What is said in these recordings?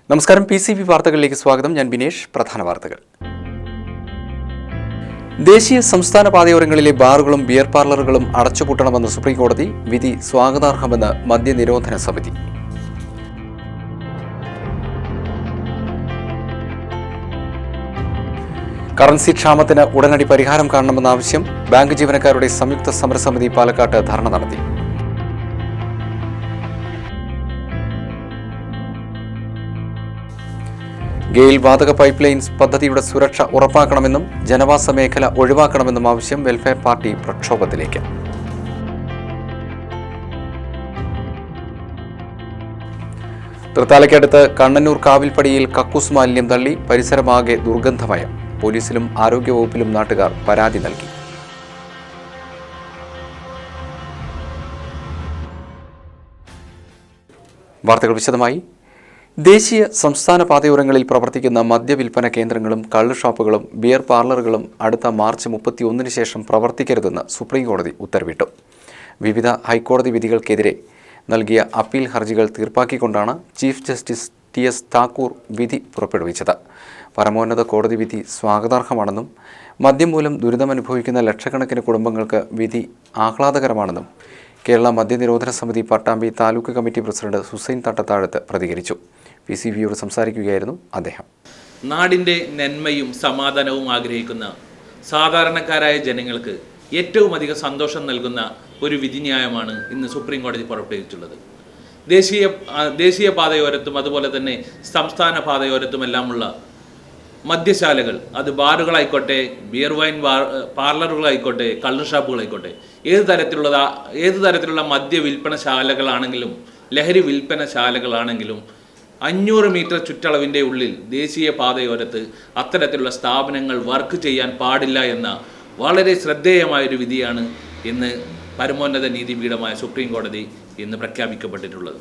നമസ്കാരം. PCB വാർത്തകളിലേക്ക് സ്വാഗതം. ഞാൻ ബിനേഷ്. പ്രധാന വാർത്തകൾ. ദേശീയ സംസ്ഥാന പാതയോരങ്ങളിലെ ബാറുകളും ബിയർ പാർലറുകളും അടച്ചുപൂട്ടണമെന്ന് സുപ്രീംകോടതി. വിധി സ്വാഗതാർഹമെന്ന് മദ്യനിരോധന സമിതി. കറൻസി ക്ഷാമത്തിന് ഉടനടി പരിഹാരം കാണണമെന്ന ആവശ്യം. ബാങ്ക് ജീവനക്കാരുടെ സംയുക്ത സമരസമിതി പാലക്കാട്ട് ധർണ നടത്തി. ഗെയിൽ വാതക പൈപ്പ് ലൈൻസ് പദ്ധതിയുടെ സുരക്ഷ ഉറപ്പാക്കണമെന്നും ജനവാസ മേഖല ഒഴിവാക്കണമെന്നും ആവശ്യം. വെൽഫെയർ പാർട്ടി പ്രക്ഷോഭത്തിലേക്ക്. തൃത്താലയ്ക്കടുത്ത് കണ്ണന്നൂർ കാവിൽപ്പടിയിൽ കക്കൂസ് മാലിന്യം തള്ളി. പരിസരമാകെ ദുർഗന്ധമയം. പോലീസിലും ആരോഗ്യവകുപ്പിലും നാട്ടുകാർ പരാതി നൽകി. വാർത്തകൾ വിശദമായി. ദേശീയ സംസ്ഥാന പാതയോരങ്ങളിൽ പ്രവർത്തിക്കുന്ന മദ്യവിൽപ്പന കേന്ദ്രങ്ങളും കള്ള് ഷോപ്പുകളും ബിയർ പാർലറുകളും അടുത്ത മാർച്ച് 31 ശേഷം പ്രവർത്തിക്കരുതെന്ന് സുപ്രീംകോടതി ഉത്തരവിട്ടു. വിവിധ ഹൈക്കോടതി വിധികൾക്കെതിരെ നൽകിയ അപ്പീൽ ഹർജികൾ തീർപ്പാക്കിക്കൊണ്ടാണ് ചീഫ് ജസ്റ്റിസ് TS താക്കൂർ വിധി പുറപ്പെടുവിച്ചത്. പരമോന്നത കോടതി വിധി സ്വാഗതാർഹമാണെന്നും മദ്യം മൂലം ദുരിതമനുഭവിക്കുന്ന ലക്ഷക്കണക്കിന് കുടുംബങ്ങൾക്ക് വിധി ആഹ്ലാദകരമാണെന്നും കേരള മദ്യനിരോധന സമിതി പട്ടാമ്പി താലൂക്ക് കമ്മിറ്റി പ്രസിഡന്റ് ഹുസൈൻ തട്ടത്താഴത്ത് പ്രതികരിച്ചു. PCBയോട് സംസാരിക്കുകയായിരുന്നു അദ്ദേഹം. നാടിൻ്റെ നന്മയും സമാധാനവും ആഗ്രഹിക്കുന്ന സാധാരണക്കാരായ ജനങ്ങൾക്ക് ഏറ്റവും അധികം സന്തോഷം നൽകുന്ന ഒരു വിധിന്യായമാണ് ഇന്ന് സുപ്രീം കോടതി പുറപ്പെടുവിച്ചിട്ടുള്ളത്. ദേശീയ പാതയോരത്തും അതുപോലെ തന്നെ സംസ്ഥാന പാതയോരത്തുമെല്ലാമുള്ള മദ്യശാലകൾ, അത് ബാറുകളായിക്കോട്ടെ, ബിയർ വൈൻ പാർലറുകളായിക്കോട്ടെ, കള്ള് ഷാപ്പുകളായിക്കോട്ടെ, ഏത് തരത്തിലുള്ള മദ്യ വിൽപ്പനശാലകളാണെങ്കിലും ലഹരി വിൽപ്പനശാലകളാണെങ്കിലും 500 മീറ്റർ ചുറ്റളവിൻ്റെ ഉള്ളിൽ ദേശീയ പാതയോരത്ത് അത്തരത്തിലുള്ള സ്ഥാപനങ്ങൾ വർക്ക് ചെയ്യാൻ പാടില്ല എന്ന വളരെ ശ്രദ്ധേയമായൊരു വിധിയാണ് ഇന്ന് പരമോന്നത നീതിപീഠമായ സുപ്രീം കോടതി ഇന്ന് പ്രഖ്യാപിക്കപ്പെട്ടിട്ടുള്ളത്.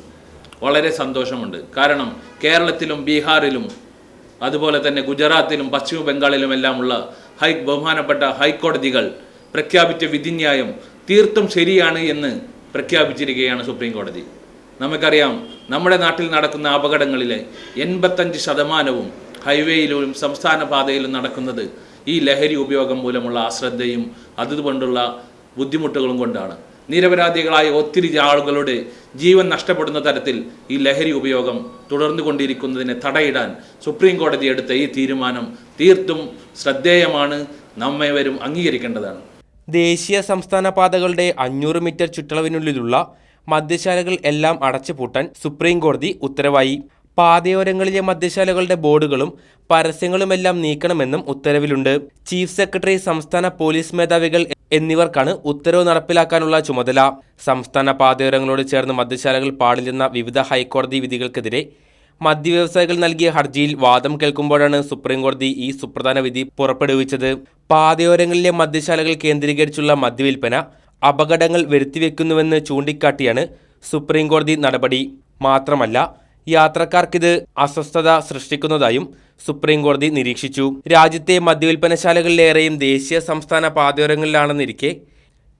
വളരെ സന്തോഷമുണ്ട്. കാരണം കേരളത്തിലും ബീഹാറിലും അതുപോലെ തന്നെ ഗുജറാത്തിലും പശ്ചിമ ബംഗാളിലുമെല്ലാമുള്ള ബഹുമാനപ്പെട്ട ഹൈക്കോടതികൾ പ്രഖ്യാപിച്ച വിധിന്യായം തീർത്തും ശരിയാണ് എന്ന് പ്രഖ്യാപിച്ചിരിക്കുകയാണ് സുപ്രീം കോടതി. നമുക്കറിയാം, നമ്മുടെ നാട്ടിൽ നടക്കുന്ന അപകടങ്ങളിലെ 85% ഹൈവേയിലും സംസ്ഥാന പാതയിലും നടക്കുന്നത് ഈ ലഹരി ഉപയോഗം മൂലമുള്ള അശ്രദ്ധയും അതുകൊണ്ടുള്ള ബുദ്ധിമുട്ടുകളും കൊണ്ടാണ്. നിരപരാധികളായ ഒത്തിരി ആളുകളുടെ ജീവൻ നഷ്ടപ്പെടുന്ന തരത്തിൽ ഈ ലഹരി ഉപയോഗം തുടർന്നുകൊണ്ടിരിക്കുന്നതിനെ തടയിടാൻ സുപ്രീം കോടതി എടുത്ത ഈ തീരുമാനം തീർത്തും ശ്രദ്ധേയമാണ്, നമ്മേവരും അംഗീകരിക്കേണ്ടതാണ്. ദേശീയ സംസ്ഥാന പാതകളുടെ 500 മീറ്റർ ചുറ്റളവിനുള്ളിലുള്ള മദ്യശാലകൾ എല്ലാം അടച്ചുപൂട്ടാൻ സുപ്രീം കോടതി ഉത്തരവായി. പാതയോരങ്ങളിലെ മദ്യശാലകളുടെ ബോർഡുകളും പരസ്യങ്ങളുമെല്ലാം നീക്കണമെന്നും ഉത്തരവിലുണ്ട്. ചീഫ് സെക്രട്ടറി, സംസ്ഥാന പോലീസ് മേധാവികൾ എന്നിവർക്കാണ് ഉത്തരവ് നടപ്പിലാക്കാനുള്ള ചുമതല. സംസ്ഥാന പാതയോരങ്ങളോട് ചേർന്ന് മദ്യശാലകൾ പാടില്ലെന്ന വിവിധ ഹൈക്കോടതി വിധികൾക്കെതിരെ മദ്യവ്യവസായികൾ നൽകിയ ഹർജിയിൽ വാദം കേൾക്കുമ്പോഴാണ് സുപ്രീംകോടതി ഈ സുപ്രധാന വിധി പുറപ്പെടുവിച്ചത്. പാതയോരങ്ങളിലെ മദ്യശാലകൾ കേന്ദ്രീകരിച്ചുള്ള മദ്യവിൽപ്പന അപകടങ്ങൾ വരുത്തിവെക്കുന്നുവെന്ന് ചൂണ്ടിക്കാട്ടിയാണ് സുപ്രീംകോടതി നടപടി. മാത്രമല്ല, യാത്രക്കാർക്കിത് അസ്വസ്ഥത സൃഷ്ടിക്കുന്നതായും സുപ്രീംകോടതി നിരീക്ഷിച്ചു. രാജ്യത്തെ മദ്യവിൽപ്പനശാലകളിലേറെയും ദേശീയ സംസ്ഥാന പാതയോരങ്ങളിലാണെന്നിരിക്കെ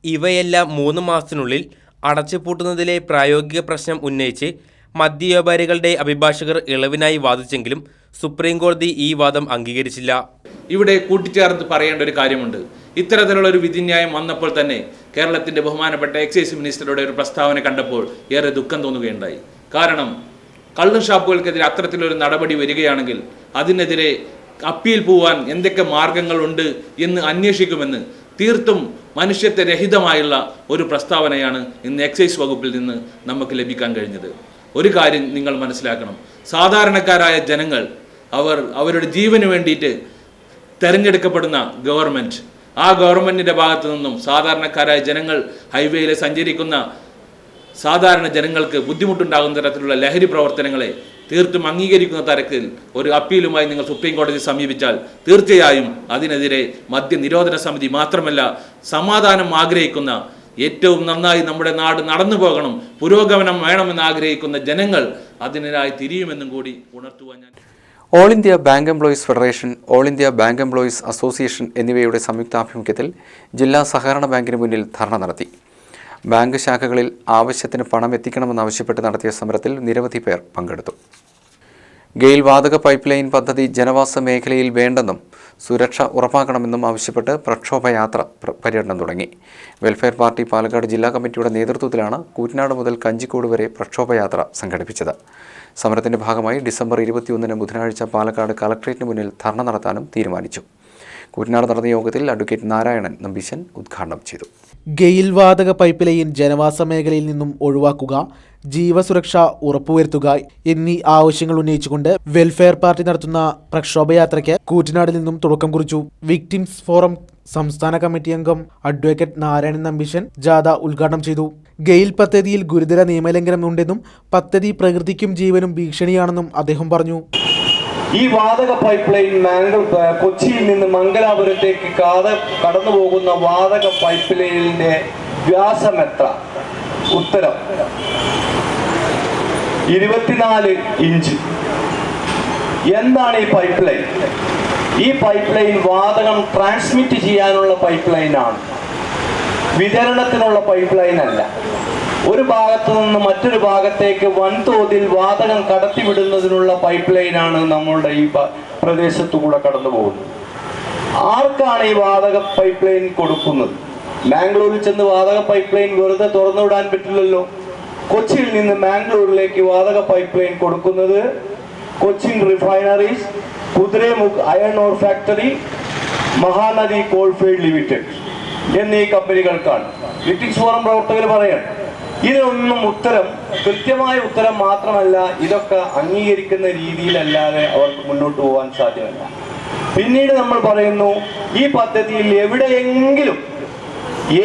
ഇവയെല്ലാം 3 മാസത്തിനുള്ളിൽ അടച്ചുപൂട്ടുന്നതിലെ പ്രായോഗിക പ്രശ്നം ഉന്നയിച്ച് മദ്യവ്യാപാരികളുടെ അഭിഭാഷകർ ഇളവിനായി വാദിച്ചെങ്കിലും സുപ്രീംകോടതി ഈ വാദം അംഗീകരിച്ചില്ല. ഇവിടെ കൂട്ടിച്ചേർത്ത് പറയേണ്ട ഒരു കാര്യമുണ്ട്. ഇത്തരത്തിലുള്ള ഒരു വിധിന്യായം വന്നപ്പോൾ തന്നെ കേരളത്തിൻ്റെ ബഹുമാനപ്പെട്ട എക്സൈസ് മിനിസ്റ്ററുടെ ഒരു പ്രസ്താവന കണ്ടപ്പോൾ ഏറെ ദുഃഖം തോന്നുകയുണ്ടായി. കാരണം കള്ള് ഷാപ്പുകൾക്കെതിരെ അത്തരത്തിലൊരു നടപടി വരികയാണെങ്കിൽ അതിനെതിരെ അപ്പീൽ പോവാൻ എന്തൊക്കെ മാർഗങ്ങളുണ്ട് എന്ന് അന്വേഷിക്കുമെന്ന് തീർത്തും മനുഷ്യത്വരഹിതമായുള്ള ഒരു പ്രസ്താവനയാണ് ഇന്ന് എക്സൈസ് വകുപ്പിൽ നിന്ന് നമുക്ക് ലഭിക്കാൻ കഴിഞ്ഞത്. ഒരു കാര്യം നിങ്ങൾ മനസ്സിലാക്കണം, സാധാരണക്കാരായ ജനങ്ങൾ അവരുടെ ജീവന് വേണ്ടിയിട്ട് തിരഞ്ഞെടുക്കപ്പെടുന്ന ഗവൺമെൻറ്, ആ ഗവൺമെൻറ്റിൻ്റെ ഭാഗത്തു നിന്നും സാധാരണക്കാരായ ജനങ്ങൾ ഹൈവേയിൽ സഞ്ചരിക്കുന്ന സാധാരണ ജനങ്ങൾക്ക് ബുദ്ധിമുട്ടുണ്ടാകുന്ന തരത്തിലുള്ള ലഹരി പ്രവർത്തനങ്ങളെ തീർത്തും അംഗീകരിക്കുന്ന തരത്തിൽ ഒരു അപ്പീലുമായി നിങ്ങൾ സുപ്രീം കോടതിയെ സമീപിച്ചാൽ തീർച്ചയായും അതിനെതിരെ മദ്യനിരോധന സമിതി മാത്രമല്ല, സമാധാനം ആഗ്രഹിക്കുന്ന, ഏറ്റവും നന്നായി നമ്മുടെ നാട് നടന്നു പോകണം, പുരോഗമനം വേണമെന്ന് ആഗ്രഹിക്കുന്ന ജനങ്ങൾ അതിനായി തിരിയുമെന്നും കൂടി ഉണർത്തുവാൻ ഞാൻ. All India bank employees federation, all India bank employees association എന്നിവയുടെ സംയുക്താഭിമുഖ്യത്തിൽ ജില്ലാ സഹകരണ ബാങ്കിന് മുന്നിൽ ധർണ നടത്തി. ബാങ്ക് ശാഖകളിൽ ആവശ്യത്തിന് പണം എത്തിക്കണമെന്നാവശ്യപ്പെട്ട് നടത്തിയ സമരത്തിൽ നിരവധി പേർ പങ്കെടുത്തു. ഗെയിൽ വാതക പൈപ്പ് ലൈൻ പദ്ധതി ജനവാസ മേഖലയിൽ വേണ്ടെന്നും സുരക്ഷ ഉറപ്പാക്കണമെന്നും ആവശ്യപ്പെട്ട് പ്രക്ഷോഭയാത്ര പര്യടനം തുടങ്ങി. വെൽഫെയർ പാർട്ടി പാലക്കാട് ജില്ലാ കമ്മിറ്റിയുടെ നേതൃത്വത്തിലാണ് കൂറ്റനാട് മുതൽ കഞ്ചിക്കോട് വരെ പ്രക്ഷോഭയാത്ര സംഘടിപ്പിച്ചത്. സമരത്തിന്റെ ഭാഗമായി ഡിസംബർ 21 ബുധനാഴ്ച പാലക്കാട് കളക്ട്രേറ്റിന് മുന്നിൽ ധർണ നടത്താനും തീരുമാനിച്ചു. കൂറ്റനാട് നടന്ന യോഗത്തിൽ അഡ്വക്കേറ്റ് നാരായണൻ നമ്പീശൻ ഉദ്ഘാടനം ചെയ്തു. ഗെയിൽ വാതക പൈപ്പ് ലൈൻ ജനവാസ മേഖലയിൽ നിന്നും ഒഴിവാക്കുക, ജീവസുരക്ഷ ഉറപ്പുവരുത്തുക എന്നീ ആവശ്യങ്ങൾ ഉന്നയിച്ചുകൊണ്ട് വെൽഫെയർ പാർട്ടി നടത്തുന്ന പ്രക്ഷോഭയാത്രയ്ക്ക് കൂറ്റനാടിൽ നിന്നും തുടക്കം കുറിച്ചു. വിക്ടിംസ് ഫോറം സംസ്ഥാന കമ്മിറ്റി അംഗം അഡ്വക്കേറ്റ് നാരായണൻ നമ്പീശൻ ജാഥ ഉദ്ഘാടനം ചെയ്തു. ഗെയിൽ പദ്ധതിയിൽ ഗുരുതര നിയമലംഘനം ഉണ്ടെന്നും പദ്ധതി പ്രകൃതിക്കും ജീവനും ഭീഷണിയാണെന്നും അദ്ദേഹം പറഞ്ഞു. ഈ വാതക പൈപ്പ് ലൈൻ കൊച്ചിയിൽ നിന്ന് മംഗലാപുരത്തേക്ക് കടന്നു പോകുന്ന വാതക പൈപ്പ് ലൈനിന്റെ വ്യാസം എത്ര? ഉത്തരം 24 ഇഞ്ച്. എന്താണ് ഈ പൈപ്പ് ലൈൻ? ഈ പൈപ്പ് ലൈൻ വാതകം ട്രാൻസ്മിറ്റ് ചെയ്യാനുള്ള പൈപ്പ് ലൈനാണ്, വിതരണത്തിനുള്ള പൈപ്പ് ലൈൻ അല്ല. ഒരു ഭാഗത്തു നിന്ന് മറ്റൊരു ഭാഗത്തേക്ക് വൻതോതിൽ വാതകം കടത്തിവിടുന്നതിനുള്ള പൈപ്പ് ലൈനാണ് നമ്മളുടെ ഈ പ്രദേശത്തു കൂടെ കടന്നു പോകുന്നത്. ആർക്കാണ് ഈ വാതക പൈപ്പ് ലൈൻ കൊടുക്കുന്നത്? മാംഗ്ലൂരിൽ ചെന്ന് വാതക പൈപ്പ് ലൈൻ വെറുതെ തുറന്നുവിടാൻ പറ്റില്ലല്ലോ. കൊച്ചിയിൽ നിന്ന് മാംഗ്ലൂരിലേക്ക് വാതക പൈപ്പ് ലൈൻ കൊടുക്കുന്നത് Cochin refineries, Kudremukh iron ore factory, Mahanadi coalfield limited എന്നീ കമ്പനികൾക്കാണ്. വിക്ടിംസ് ഫോറം പ്രവർത്തകർ പറയണം, ഇതിനൊന്നും കൃത്യമായ ഉത്തരം മാത്രമല്ല, ഇതൊക്കെ അംഗീകരിക്കുന്ന രീതിയിലല്ലാതെ അവർക്ക് മുന്നോട്ട് പോകാൻ സാധ്യമല്ല. പിന്നീട് നമ്മൾ പറയുന്നു, ഈ പദ്ധതിയിൽ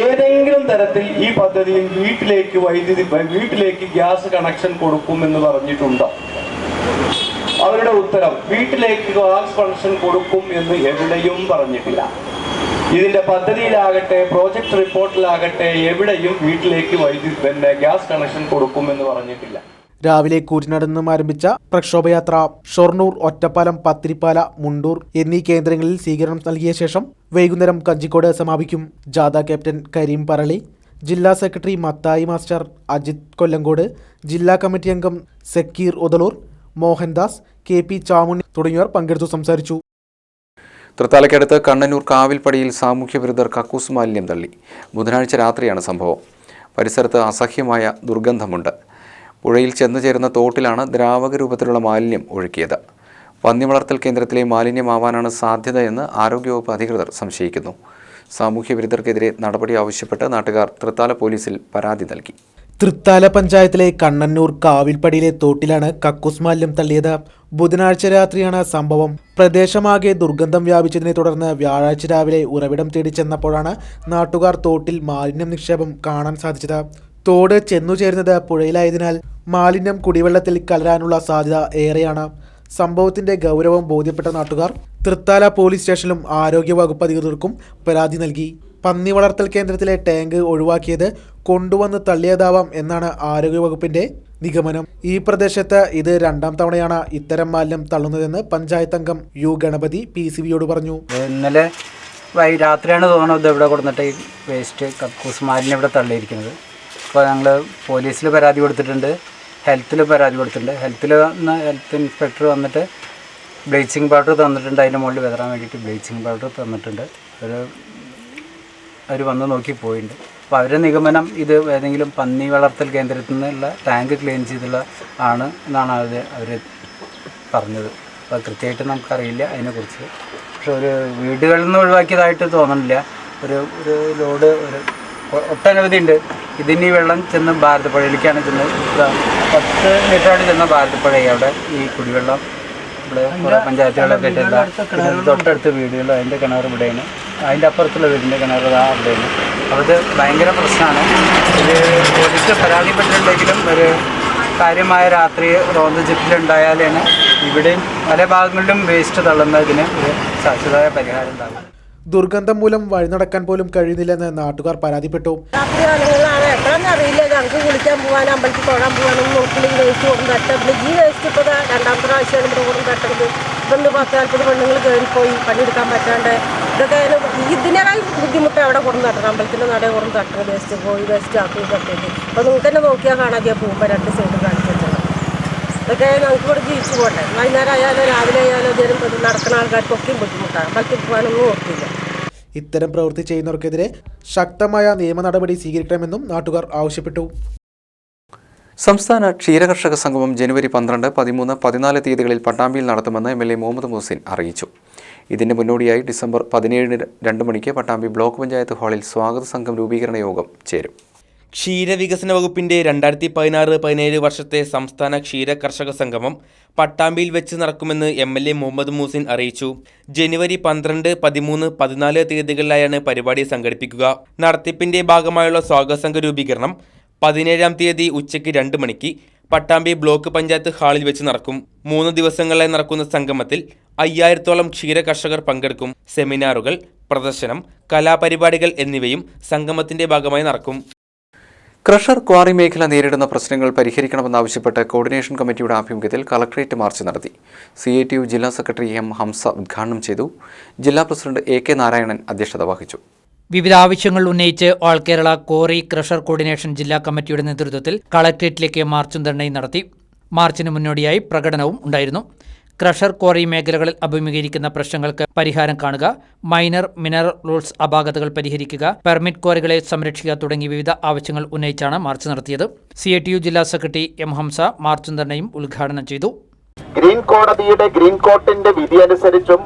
ഏതെങ്കിലും തരത്തിൽ ഈ പദ്ധതിയിൽ വീട്ടിലേക്ക് ഗ്യാസ് കണക്ഷൻ കൊടുക്കുമെന്ന് പറഞ്ഞിട്ടുണ്ടോ? അവരുടെ ഉത്തരം, വീട്ടിലേക്ക് ഗ്യാസ് കണക്ഷൻ കൊടുക്കും എന്ന് എവിടെയും പറഞ്ഞിട്ടില്ല. ഇതിന്റെ പദ്ധതിയിലാകട്ടെ പ്രോജക്ട് റിപ്പോർട്ടിലാകട്ടെ എവിടെയും വീട്ടിലേക്ക് ഗ്യാസ് കണക്ഷൻ കൊടുക്കുമെന്ന് പറഞ്ഞിട്ടില്ല. രാവിലെ കൂറ്റനാട് നിന്നും ആരംഭിച്ച പ്രക്ഷോഭയാത്ര ഷൊർണൂർ, ഒറ്റപ്പാലം, പത്തിരിപ്പാല, മുണ്ടൂർ എന്നീ കേന്ദ്രങ്ങളിൽ സ്വീകരണം നൽകിയ ശേഷം വൈകുന്നേരം കഞ്ചിക്കോട് സമാപിക്കും. ജാഥ ക്യാപ്റ്റൻ കരീം പറളി, ജില്ലാ സെക്രട്ടറി മത്തായി മാസ്റ്റർ, അജിത് കൊല്ലങ്കോട്, ജില്ലാ കമ്മിറ്റി അംഗം സക്കീർ ഉദലൂർ, മോഹൻദാസ്, KP ചാമുണ്ണി തുടങ്ങിയവർ പങ്കെടുത്തു സംസാരിച്ചു. തൃത്താലയ്ക്കടുത്ത് കണ്ണന്നൂർ കാവിൽപ്പടിയിൽ സാമൂഹ്യവിരുദ്ധർ കക്കൂസ് മാലിന്യം തള്ളി. ബുധനാഴ്ച രാത്രിയാണ് സംഭവം. പരിസരത്ത് അസഹ്യമായ ദുർഗന്ധമുണ്ട്. പുഴയിൽ ചെന്നു ചേരുന്ന തോട്ടിലാണ് ദ്രാവക രൂപത്തിലുള്ള മാലിന്യം ഒഴുക്കിയത്. പന്നി വളർത്തൽ കേന്ദ്രത്തിലെ മാലിന്യമാവാനാണ് സാധ്യതയെന്ന് ആരോഗ്യവകുപ്പ് അധികൃതർ സംശയിക്കുന്നു. സാമൂഹ്യവിരുദ്ധർക്കെതിരെ നടപടി ആവശ്യപ്പെട്ട് നാട്ടുകാർ തൃത്താല പോലീസിൽ പരാതി നൽകി. തൃത്താല പഞ്ചായത്തിലെ കണ്ണന്നൂർ കാവിൽപ്പടിയിലെ തോട്ടിലാണ് കക്കൂസ് മാലിന്യം തള്ളിയത്. ബുധനാഴ്ച രാത്രിയാണ് സംഭവം. പ്രദേശമാകെ ദുർഗന്ധം വ്യാപിച്ചതിനെ തുടർന്ന് വ്യാഴാഴ്ച രാവിലെ ഉറവിടം തേടി ചെന്നപ്പോഴാണ് നാട്ടുകാർ തോട്ടിൽ മാലിന്യം നിക്ഷേപം കാണാൻ സാധിച്ചത്. തോട് ചെന്നു ചേരുന്നത് പുഴയിലായതിനാൽ മാലിന്യം കുടിവെള്ളത്തിൽ കലരാനുള്ള സാധ്യത ഏറെയാണ്. സംഭവത്തിന്റെ ഗൗരവം ബോധ്യപ്പെട്ട നാട്ടുകാർ തൃത്താല പോലീസ് സ്റ്റേഷനിലും ആരോഗ്യവകുപ്പ് അധികൃതർക്കും പരാതി നൽകി. പന്നി വളർത്തൽ കേന്ദ്രത്തിലെ ടാങ്ക് ഒഴിവാക്കിയത് കൊണ്ടുവന്ന് തള്ളിയതാവാം എന്നാണ് ആരോഗ്യവകുപ്പിന്റെ നിഗമനം. ഈ പ്രദേശത്ത് ഇത് 2ാം തവണയാണ് ഇത്തരം മാലിന്യം തള്ളുന്നതെന്ന് പഞ്ചായത്ത് അംഗം യു ഗണപതി PCBയോട് പറഞ്ഞു. ഇന്നലെ രാത്രിയാണ് തോന്നുന്നത് ഇവിടെ കൊടുത്തിട്ട് ഈ വേസ്റ്റ് കക്കൂസ് മാലിന്യം ഇവിടെ തള്ളിയിരിക്കുന്നത്. അപ്പോൾ ഞങ്ങൾ പോലീസിൽ പരാതി കൊടുത്തിട്ടുണ്ട്, ഹെൽത്തിൽ പരാതി കൊടുത്തിട്ടുണ്ട്. ഹെൽത്ത് ഇൻസ്പെക്ടർ വന്നിട്ട് ബ്ലീച്ചിങ് പൗഡർ തന്നിട്ടുണ്ട്. അതിൻ്റെ മുകളിൽ വിതറാൻ വേണ്ടിയിട്ട് ബ്ലീച്ചിങ് പൗഡർ തന്നിട്ടുണ്ട്. അവർ വന്ന് നോക്കി പോയിട്ടുണ്ട്. അപ്പോൾ അവരുടെ നിഗമനം ഇത് ഏതെങ്കിലും പന്നി വളർത്തൽ കേന്ദ്രത്തിൽ നിന്നുള്ള ടാങ്ക് ക്ലീൻ ചെയ്തുള്ള ആണ് എന്നാണ് അവർ പറഞ്ഞത്. അപ്പോൾ കൃത്യമായിട്ട് നമുക്കറിയില്ല അതിനെക്കുറിച്ച്. പക്ഷെ ഒരു വീടുകളിൽ നിന്ന് ഒഴിവാക്കിയതായിട്ട് തോന്നുന്നില്ല. ഒരു ലോഡ് ഒട്ടനവധി ഉണ്ട്. ഇതിന് ഈ വെള്ളം ചെന്ന് ഭാരതപ്പുഴയിലേക്കാണ് ചെന്നത്. 10 മീറ്ററാണ് ചെന്ന ഭാരതപ്പുഴ. അവിടെ ഈ കുടിവെള്ളം ഇവിടെ കുറേ പഞ്ചായത്തുകളൊക്കെ ആയിട്ടില്ല. തൊട്ടടുത്ത് വീടുകളും അതിൻ്റെ കിണർ ഇവിടെയാണ്, അതിൻ്റെ അപ്പുറത്തുള്ള വീടിൻ്റെ കിണർ അവിടെയാണ്. അപ്പോൾ ഇത് ഭയങ്കര പ്രശ്നമാണ്. ഇത് പോലീസ് പരാതിപ്പെട്ടിട്ടുണ്ടെങ്കിലും ഒരു കാര്യമായ രാത്രി റോന്ത് ജിപ്പിലുണ്ടായാലാണ് ഇവിടെയും പല ഭാഗങ്ങളിലും വേസ്റ്റ് തള്ളുന്നതിന് ഒരു ശാശ്വതമായ പരിഹാരം ഉണ്ടാകും. ദുർഗന്ധം മൂലം വഴി നടക്കാൻ പോലും കഴിയുന്നില്ലെന്ന് നാട്ടുകാർ പരാതിപ്പെട്ടു. അറിയില്ല, ഞങ്ങൾക്ക് കുളിക്കാൻ പോകാൻ, അമ്പലത്തിൽ തൊഴാൻ പോകാനും നോക്കി വേസ്റ്റ് കൊടുക്കും തട്ടുന്നത്. ഈ വേസ്റ്റ് ഇപ്പോൾ 2ാമത്തെ പ്രാവശ്യമാണ് ഇവിടെ കൊടുക്കും തട്ടുന്നത്. ഇതൊന്ന് 10-40 പെണ്ണുങ്ങൾ കയറിപ്പോയി പണിയെടുക്കാൻ പറ്റാണ്ട്. ഇതൊക്കെ ഇതിനേക്കാൾ ബുദ്ധിമുട്ട് അവിടെ കൊടുന്ന് തട്ടണം. അമ്പലത്തിൻ്റെ നടയിൽ കൊടുന്ന് തട്ടണം. വേസ്റ്റ് പോയി വേസ്റ്റ് ആക്കി തട്ടേക്ക്. അപ്പോൾ നിങ്ങൾക്ക് തന്നെ നോക്കിയാൽ കാണാതെ പോകുമ്പോൾ 2 സൈഡ് കാണിച്ചു വെച്ചത്. മറ്റേ ഞങ്ങൾക്ക് ഇവിടെ ജീവിച്ചു പോട്ടെ. വൈകുന്നേരം ആയാലോ രാവിലെ ആയാലോ ഇതിലും നടക്കുന്ന ആൾക്കാർക്കൊക്കെയും ബുദ്ധിമുട്ടാണ്. അമ്പലത്തിൽ പോകാനൊന്നും ഓർത്തില്ല. ഇത്തരം പ്രവൃത്തി ചെയ്യുന്നവർക്കെതിരെ ശക്തമായ നിയമ നടപടി സ്വീകരിക്കണമെന്നും നാട്ടുകാർ ആവശ്യപ്പെട്ടു. സംസ്ഥാന ക്ഷീരകർഷക സംഗമം ജനുവരി 12, 13, 14 തീയതികളിൽ പട്ടാമ്പിയിൽ നടത്തുമെന്ന് MLA മുഹമ്മദ് മുഹസിൻ അറിയിച്ചു. ഇതിന് മുന്നോടിയായി ഡിസംബർ 17 2 മണിക്ക് പട്ടാമ്പി ബ്ലോക്ക് പഞ്ചായത്ത് ഹാളിൽ സ്വാഗത സംഘം രൂപീകരണ യോഗം ചേരും. ക്ഷീരവികസന വകുപ്പിന്റെ 2016-17 വർഷത്തെ സംസ്ഥാന ക്ഷീര കർഷക സംഗമം പട്ടാമ്പിയിൽ വെച്ച് നടക്കുമെന്ന് MLA മുഹമ്മദ് മുഹസിൻ അറിയിച്ചു. ജനുവരി 12, 13, 14 തീയതികളിലായാണ് പരിപാടി സംഘടിപ്പിക്കുക. നടത്തിപ്പിന്റെ ഭാഗമായുള്ള സ്വാഗത സംഘ രൂപീകരണം 17-ാം തീയതി ഉച്ചയ്ക്ക് 2 മണിക്ക് പട്ടാമ്പി ബ്ലോക്ക് പഞ്ചായത്ത് ഹാളിൽ വെച്ച് നടക്കും. 3 ദിവസങ്ങളിലായി നടക്കുന്ന സംഗമത്തിൽ 5000-ഓളം ക്ഷീര കർഷകർ പങ്കെടുക്കും. സെമിനാറുകൾ, പ്രദർശനം, കലാപരിപാടികൾ എന്നിവയും സംഗമത്തിന്റെ ഭാഗമായി നടക്കും. ക്രഷർ ക്വാറി മേഖല നേരിടുന്ന പ്രശ്നങ്ങൾ പരിഹരിക്കണമെന്നാവശ്യപ്പെട്ട് കോർഡിനേഷൻ കമ്മിറ്റിയുടെ ആഭിമുഖ്യത്തിൽ കളക്ടറേറ്റ് മാർച്ച് നടത്തി. CITU ജില്ലാ സെക്രട്ടറി M. ഹംസ ഉദ്ഘാടനം ചെയ്തു. ജില്ലാ പ്രസിഡന്റ് AK നാരായണൻ അധ്യക്ഷത വഹിച്ചു. വിവിധ ആവശ്യങ്ങൾ ഉന്നയിച്ച് all Kerala quarry crusher coordination ജില്ലാ കമ്മിറ്റിയുടെ നേതൃത്വത്തിൽ കളക്ടറേറ്റിലേക്ക് മാർച്ചും ധർണയും നടത്തി. മാർച്ചിന് മുന്നോടിയായി പ്രകടനവും ഉണ്ടായിരുന്നു. ക്രഷർ ക്വാറി മേഖലകളിൽ അഭിമുഖീകരിക്കുന്ന പ്രശ്നങ്ങൾക്ക് പരിഹാരം കാണുക, മൈനർ മിനറൽ റൂൾസ് അപാകതകൾ പരിഹരിക്കുക, പെർമിറ്റ് ക്വാറികളെ സംരക്ഷിക്കുക തുടങ്ങി വിവിധ ആവശ്യങ്ങൾ ഉന്നയിച്ചാണ് മാർച്ച് നടത്തിയത്. CITU ജില്ലാ സെക്രട്ടറി M. ഹംസ മാർച്ചും ധർണയും ഉദ്ഘാടനം ചെയ്തു. ഗ്രീൻ കോടതിയുടെ ഗ്രീൻ കോർട്ടിന്റെ വിധി അനുസരിച്ചും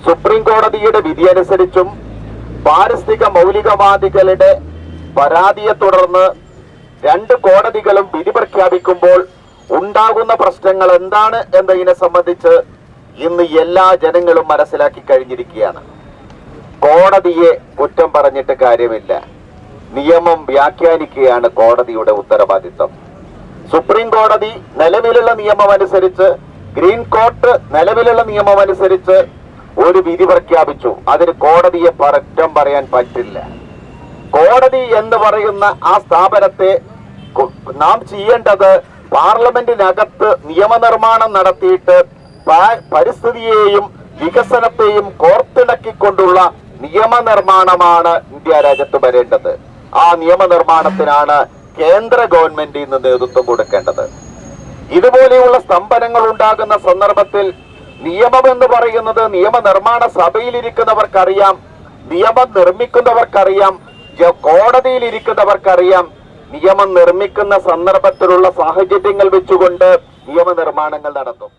സുപ്രീം കോടതിയുടെ വിധി അനുസരിച്ചും പാരിസ്ഥിതിക മൗലികവാദികളുടെ പരാതിയെ തുടർന്ന് 2 കോടതികളും വിധി പ്രഖ്യാപിക്കുമ്പോൾ ഉണ്ടാകുന്ന പ്രശ്നങ്ങൾ എന്താണ് എന്നതിനെ സംബന്ധിച്ച് ഇന്ന് എല്ലാ ജനങ്ങളും മനസ്സിലാക്കി കഴിഞ്ഞിരിക്കുകയാണ്. കോടതിയെ കുറ്റം പറഞ്ഞിട്ട് കാര്യമില്ല. നിയമം വ്യാഖ്യാനിക്കുകയാണ് കോടതിയുടെ ഉത്തരവാദിത്തം. സുപ്രീം കോടതി നിലവിലുള്ള നിയമം അനുസരിച്ച്, ഗ്രീൻ കോർട്ട് നിലവിലുള്ള നിയമം അനുസരിച്ച് ഒരു വിധി പ്രഖ്യാപിച്ചു. അതിന് കോടതിയെ കുറ്റം പറയാൻ പറ്റില്ല. കോടതി എന്ന് പറയുന്ന ആ സ്ഥാപനത്തെ നാം ചെയ്യേണ്ടത് പാർലമെന്റിനകത്ത് നിയമനിർമ്മാണം നടത്തിയിട്ട് പരിസ്ഥിതിയെയും വികസനത്തെയും കോർത്തിണക്കിക്കൊണ്ടുള്ള നിയമനിർമ്മാണമാണ് ഇന്ത്യ രാജ്യത്ത് വരേണ്ടത്. ആ നിയമനിർമ്മാണത്തിനാണ് കേന്ദ്ര ഗവൺമെന്റ് ഇന്ന് നേതൃത്വം കൊടുക്കേണ്ടത്. ഇതുപോലെയുള്ള സ്തംഭനങ്ങൾ ഉണ്ടാകുന്ന സന്ദർഭത്തിൽ നിയമം എന്ന് പറയുന്നത് നിയമനിർമ്മാണ സഭയിലിരിക്കുന്നവർക്കറിയാം, നിയമം നിർമ്മിക്കുന്നവർക്കറിയാം, കോടതിയിലിരിക്കുന്നവർക്കറിയാം. നിയമം നിർമ്മിക്കുന്ന സന്ദർഭത്തിലുള്ള സാഹചര്യങ്ങൾ വെച്ചുകൊണ്ട് നിയമനിർമ്മാണങ്ങൾ നടത്തും.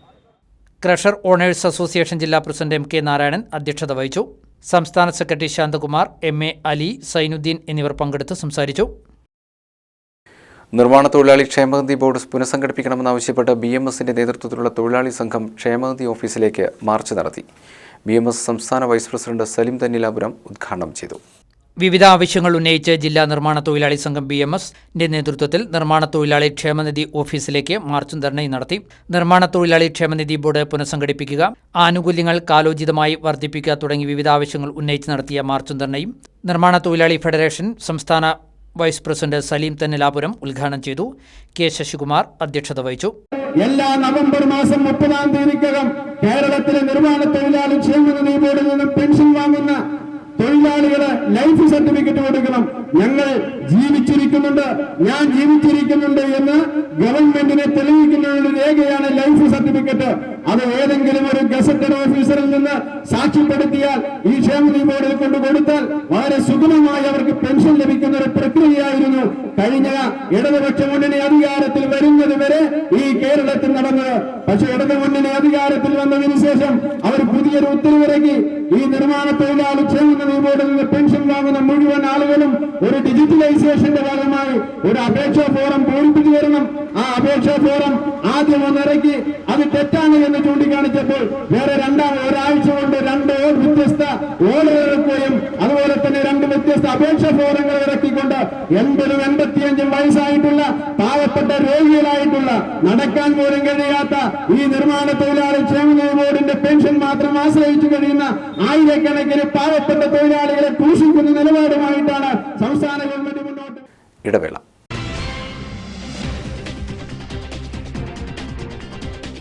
ക്രഷർ ഓണേഴ്സ് അസോസിയേഷൻ ജില്ലാ പ്രസിഡന്റ് MK നാരായണൻ അധ്യക്ഷത വഹിച്ചു. സംസ്ഥാന സെക്രട്ടറി ശാന്തകുമാർ, MA അലി, സൈനുദ്ദീൻ എന്നിവർ പങ്കെടുത്ത് സംസാരിച്ചു. നിർമ്മാണ തൊഴിലാളി ക്ഷേമനിധി ബോർഡ് പുനഃസംഘടിപ്പിക്കണമെന്നാവശ്യപ്പെട്ട് BMSന്റെ നേതൃത്വത്തിലുള്ള തൊഴിലാളി സംഘം ക്ഷേമനിധി ഓഫീസിലേക്ക് മാർച്ച് നടത്തി. BMS സംസ്ഥാന വൈസ് പ്രസിഡന്റ് സലിം തന്നിലാപുരം ഉദ്ഘാടനം ചെയ്തു. വിവിധ ആവശ്യങ്ങൾ ഉന്നയിച്ച് ജില്ലാ നിർമ്മാണ തൊഴിലാളി സംഘം BMSന്റെ നേതൃത്വത്തിൽ നിർമ്മാണ തൊഴിലാളി ക്ഷേമനിധി ഓഫീസിലേക്ക് മാർച്ചും ധർണയും നടത്തി. നിർമ്മാണ തൊഴിലാളി ക്ഷേമനിധി ബോർഡ് പുനഃസംഘടിപ്പിക്കുക, ആനുകൂല്യങ്ങൾ കാലോചിതമായി വർദ്ധിപ്പിക്കുക തുടങ്ങി വിവിധ ആവശ്യങ്ങൾ ഉന്നയിച്ച് നടത്തിയ മാർച്ചും ധർണയും നിർമ്മാണ തൊഴിലാളി ഫെഡറേഷൻ സംസ്ഥാന വൈസ് പ്രസിഡന്റ് സലീം തന്നിലാപുരം ഉദ്ഘാടനം ചെയ്തു. K. ശശികുമാർ അധ്യക്ഷത വഹിച്ചു. എല്ലാ നവംബർ മാസം 30-ാം തീയതിക്കകം കേരളത്തിലെ നിർമ്മാണ തൊഴിലാളി ക്ഷേമനിധി ബോർഡിൽ നിന്ന് പെൻഷൻ വാങ്ങുന്ന തൊഴിലാളികള് ലൈഫ് സർട്ടിഫിക്കറ്റ് കൊടുക്കണം. ഞങ്ങൾ ജീവിച്ചിരിക്കുന്നുണ്ട്, ഞാൻ ജീവിച്ചിരിക്കുന്നുണ്ട് എന്ന് ഗവൺമെന്റിനെ തെളിയിക്കുന്ന രേഖയാണ് ലൈഫ് സർട്ടിഫിക്കറ്റ്. അത് ഏതെങ്കിലും ഒരു ഗസറ്റഡ് ഓഫീസറിൽ നിന്ന് സാക്ഷ്യപ്പെടുത്തിയാൽ ഈ ക്ഷേമനിധി ബോർഡിൽ കൊണ്ട് കൊടുത്താൽ വളരെ സുഗമമായി അവർക്ക് പെൻഷൻ ലഭിക്കുന്ന ഒരു പ്രക്രിയയായിരുന്നു കഴിഞ്ഞ ഇടതുപക്ഷ മുന്നണി അധികാരത്തിൽ വരുന്നത് വരെ ഈ കേരളത്തിൽ നടന്നത്. പക്ഷെ ഇടതു മുന്നണി അധികാരത്തിൽ വന്നതിന് ശേഷം അവർ പുതിയൊരു ഉത്തരവിറക്കി. ഈ നിർമ്മാണ തൊഴിലാളി ക്ഷേമനിധി ബോർഡിൽ നിന്ന് പെൻഷൻ വാങ്ങുന്ന മുഴുവൻ ആളുകളും ഒരു ഡിജിറ്റലൈസേഷന്റെ ഭാഗമായി ഒരു അപേക്ഷാ ഫോറം പൂരിപ്പിച്ചു തരണം. ആ അപേക്ഷാ ഫോറം ആദ്യം ഒന്നിറക്കി അത് തെറ്റാണ് എന്ന് ചൂണ്ടിക്കാണിച്ചപ്പോൾ വേറെ ഒരാഴ്ച കൊണ്ട് 2 വ്യത്യസ്ത ഓർഡർ ഇറക്കുകയും അതുപോലെ തന്നെ 2 വ്യത്യസ്ത അപേക്ഷാ ഫോറങ്ങൾ ഇറക്കിക്കൊണ്ട് 80-85 വയസ്സായിട്ടുള്ള പാവപ്പെട്ട രോഗികളായിട്ടുള്ള നടക്കാൻ പോലും കഴിയാത്ത ഈ നിർമ്മാണ തൊഴിലാളി ക്ഷേമനിധി ബോർഡിന്റെ പെൻഷൻ മാത്രം ആശ്രയിച്ചു കഴിയുന്ന ആയിരക്കണക്കിന് പാവപ്പെട്ട തൊഴിലാളികളെ ക്രൂശിക്കുന്ന നിലപാടുമായിട്ടാണ് സംസ്ഥാന ഗവൺമെന്റ് മുന്നോട്ട്. ഇടവേള.